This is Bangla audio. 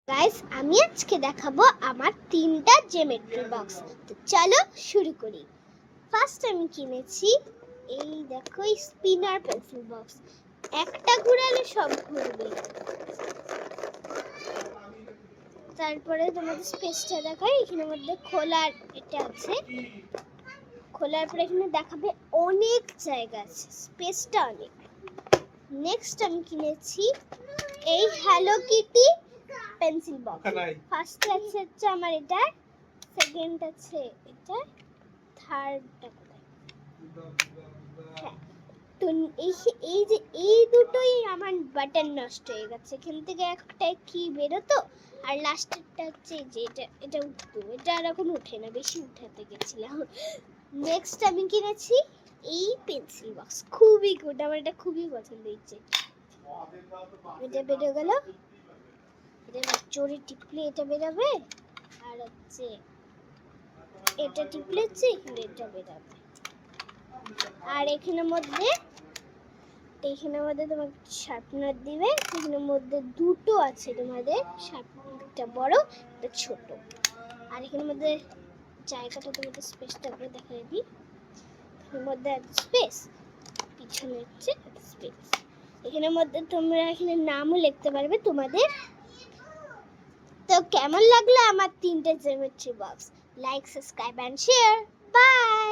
গাইস, আমি আজকে দেখাবো আমার তিনটা জ্যামিট্রি বক্স। তো চলো শুরু করি। ফার্স্ট আমি কিনেছি এই দেখো স্পিনার পেন্সিল বক্স। একটা ঘোরালে সব ঘুরবে। তারপরে তোমাদের স্পেসটা দেখাই। এখানের মধ্যে খোলার এটা আছে, খোলার পরে এখানে দেখাবে অনেক জায়গা আছে, স্পেসটা অনেক। নেক্সট আমি কিনেছি এই hello Kitty pencil box. First আছে হচ্ছে আমার এটা, সেকেন্ড আছে এটা, থার্ডটা কোথায়? হ্যাঁ, তো এই যে এই দুটোই আমার বাটন নষ্ট হয়ে গেছে। এখান থেকে একটা কি বেরোতো, আর লাস্টেরটা হচ্ছে যে এটা উঠতো, এটা আর এখন উঠে না, বেশি উঠাতে গেছিলাম। নেক্সট আমি কিনেছি এই পেন্সিল বক্স, খুবই গুড, আমার এটা খুবই পছন্দ হয়েছে। এটা বেরো গেল, এটা জোরে টিপলে এটা বেরোবে, আর হচ্ছে এটা টিপলে হচ্ছে এখানে এটা বেরোবে। আর এখানের মধ্যে তোমার শার্পনার দিবে। এখানের মধ্যে দুটো আছে তোমাদের, শার্পনারটা বড়, একটা ছোট। আর এখানের মধ্যে জায়গাটা তোমাদের স্পেসটা করে দেখা যাবি, এর মধ্যে স্পেস, পিছনে হচ্ছে স্পেস। এখানের মধ্যে তোমরা এখানে নামও লিখতে পারবে তোমাদের। তো কেমন লাগলো আমার তিনটে geometry box? Like, subscribe and share. By.